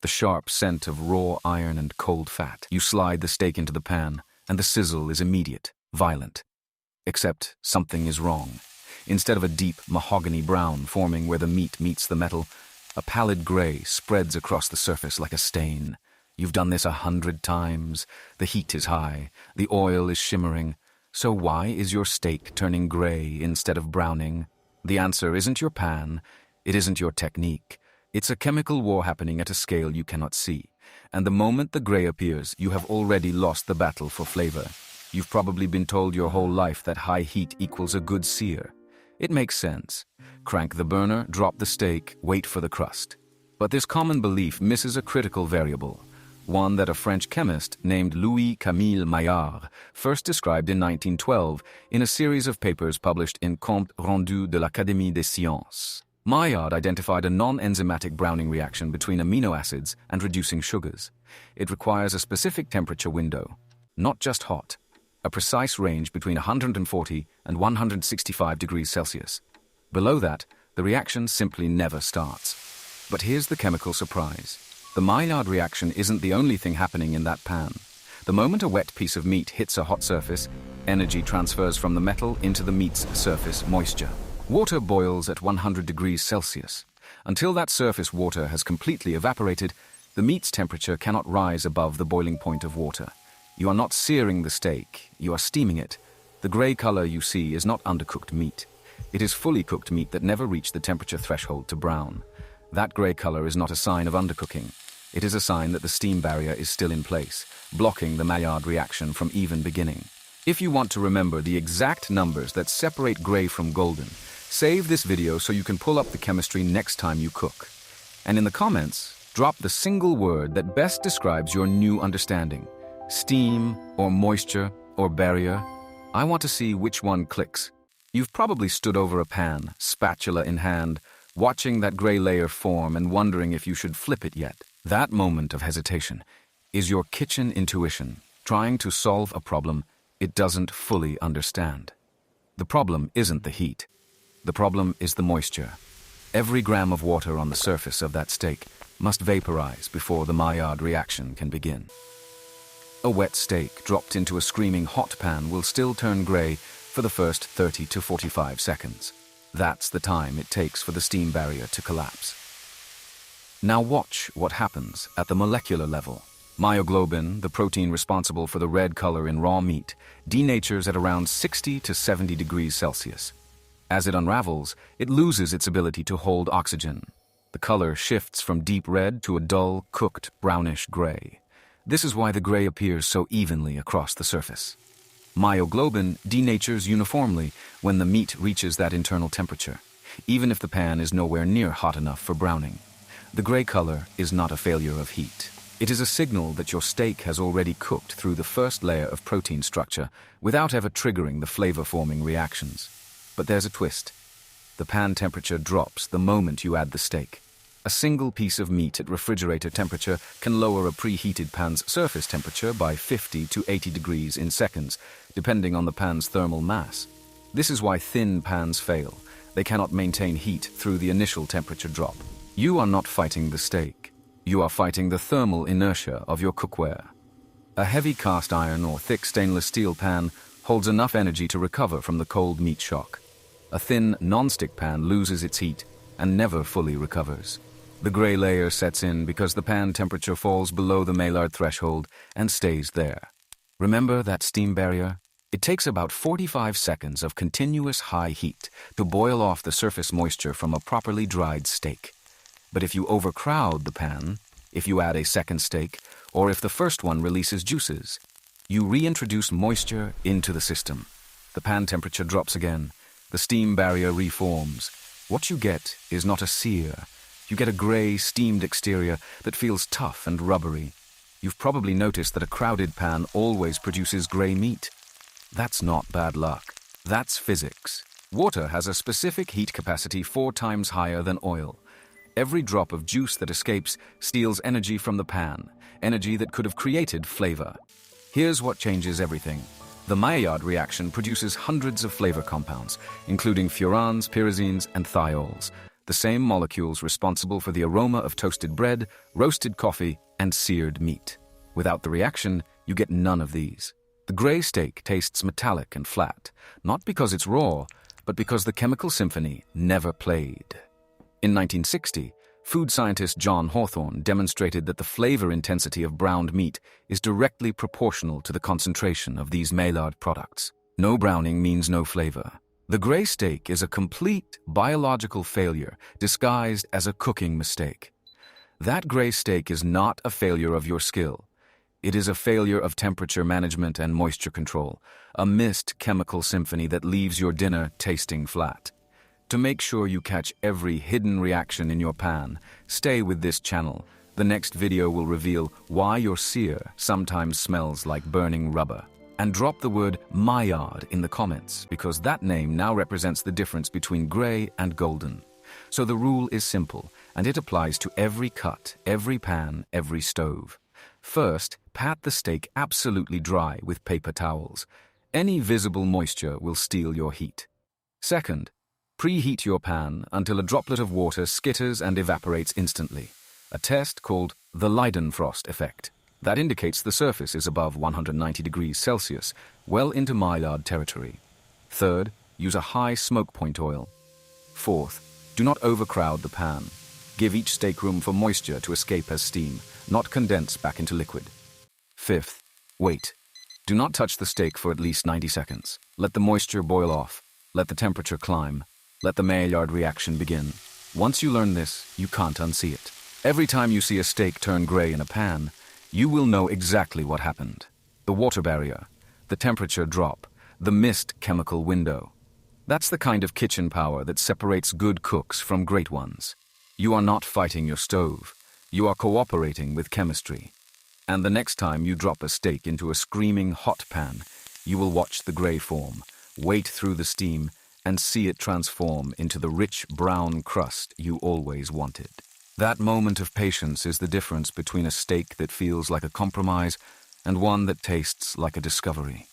sharp scent of raw iron and cold fat. You slide the steak into the pan, and the sizzle is immediate, violent. Except something is wrong. Instead of a deep mahogany brown forming where the meat meets the metal, a pallid gray spreads across the surface like a stain. You've done this 100 times. The heat is high. The oil is shimmering. So why is your steak turning gray instead of browning? The answer isn't your pan. It isn't your technique. It's a chemical war happening at a scale you cannot see. And the moment the gray appears, you have already lost the battle for flavor. You've probably been told your whole life that high heat equals a good sear. It makes sense. Crank the burner, drop the steak, wait for the crust. But this common belief misses a critical variable, one that a French chemist named Louis-Camille Maillard first described in 1912 in a series of papers published in Compte Rendu de l'Académie des Sciences. Maillard identified a non-enzymatic browning reaction between amino acids and reducing sugars. It requires a specific temperature window, not just hot, a precise range between 140 and 165 degrees Celsius. Below that, the reaction simply never starts. But here's the chemical surprise. The Maillard reaction isn't the only thing happening in that pan. The moment a wet piece of meat hits a hot surface, energy transfers from the metal into the meat's surface moisture. Water boils at 100 degrees Celsius. Until that surface water has completely evaporated, the meat's temperature cannot rise above the boiling point of water. You are not searing the steak, you are steaming it. The gray color you see is not undercooked meat. It is fully cooked meat that never reached the temperature threshold to brown. That gray color is not a sign of undercooking. It is a sign that the steam barrier is still in place, blocking the Maillard reaction from even beginning. If you want to remember the exact numbers that separate gray from golden, save this video so you can pull up the chemistry next time you cook. And in the comments, drop the single word that best describes your new understanding. Steam, or moisture, or barrier. I want to see which one clicks. You've probably stood over a pan, spatula in hand, watching that gray layer form and wondering if you should flip it yet. That moment of hesitation is your kitchen intuition trying to solve a problem it doesn't fully understand. The problem isn't the heat. The problem is the moisture. Every gram of water on the surface of that steak must vaporize before the Maillard reaction can begin. A wet steak dropped into a screaming hot pan will still turn gray for the first 30 to 45 seconds. That's the time it takes for the steam barrier to collapse. Now watch what happens at the molecular level. Myoglobin, the protein responsible for the red color in raw meat, denatures at around 60 to 70 degrees Celsius. As it unravels, it loses its ability to hold oxygen. The color shifts from deep red to a dull, cooked, brownish gray. This is why the gray appears so evenly across the surface. Myoglobin denatures uniformly when the meat reaches that internal temperature, even if the pan is nowhere near hot enough for browning. The gray color is not a failure of heat. It is a signal that your steak has already cooked through the first layer of protein structure without ever triggering the flavor-forming reactions. But there's a twist. The pan temperature drops the moment you add the steak. A single piece of meat at refrigerator temperature can lower a preheated pan's surface temperature by 50 to 80 degrees in seconds, depending on the pan's thermal mass. This is why thin pans fail. They cannot maintain heat through the initial temperature drop. You are not fighting the steak. You are fighting the thermal inertia of your cookware. A heavy cast iron or thick stainless steel pan holds enough energy to recover from the cold meat shock. A thin, non-stick pan loses its heat and never fully recovers. The gray layer sets in because the pan temperature falls below the Maillard threshold and stays there. Remember that steam barrier? It takes about 45 seconds of continuous high heat to boil off the surface moisture from a properly dried steak. But if you overcrowd the pan, if you add a second steak, or if the first one releases juices, you reintroduce moisture into the system. The pan temperature drops again. The steam barrier reforms. What you get is not a sear. You get a gray, steamed exterior that feels tough and rubbery. You've probably noticed that a crowded pan always produces gray meat. That's not bad luck. That's physics. Water has a specific heat capacity 4 times higher than oil. Every drop of juice that escapes steals energy from the pan, energy that could have created flavor. Here's what changes everything. The Maillard reaction produces hundreds of flavor compounds, including furans, pyrazines, and thiols. the same molecules responsible for the aroma of toasted bread, roasted coffee, and seared meat. Without the reaction, you get none of these. The gray steak tastes metallic and flat, not because it's raw, but because the chemical symphony never played. In 1960, food scientist John Hawthorne demonstrated that the flavor intensity of browned meat is directly proportional to the concentration of these Maillard products. No browning means no flavor. The gray steak is a complete biological failure disguised as a cooking mistake. That gray steak is not a failure of your skill. It is a failure of temperature management and moisture control, a missed chemical symphony that leaves your dinner tasting flat. To make sure you catch every hidden reaction in your pan, stay with this channel. The next video will reveal why your sear sometimes smells like burning rubber. And drop the word Maillard in the comments, because that name now represents the difference between gray and golden. So the rule is simple, and it applies to every cut, every pan, every stove. First, pat the steak absolutely dry with paper towels. Any visible moisture will steal your heat. Second, preheat your pan until a droplet of water skitters and evaporates instantly, a test called the Leidenfrost effect. That indicates the surface is above 190 degrees Celsius, well into Maillard territory. Third, use a high smoke point oil. Fourth, do not overcrowd the pan. Give each steak room for moisture to escape as steam, not condense back into liquid. Fifth, wait. Do not touch the steak for at least 90 seconds. Let the moisture boil off. Let the temperature climb. Let the Maillard reaction begin. Once you learn this, you can't unsee it. Every time you see a steak turn gray in a pan, you will know exactly what happened. The water barrier, the temperature drop, the missed chemical window. That's the kind of kitchen power that separates good cooks from great ones. You are not fighting your stove. You are cooperating with chemistry. And the next time you drop a steak into a screaming hot pan, you will watch the gray form, wait through the steam, and see it transform into the rich brown crust you always wanted. That moment of patience is the difference between a steak that feels like a compromise and one that tastes like a discovery.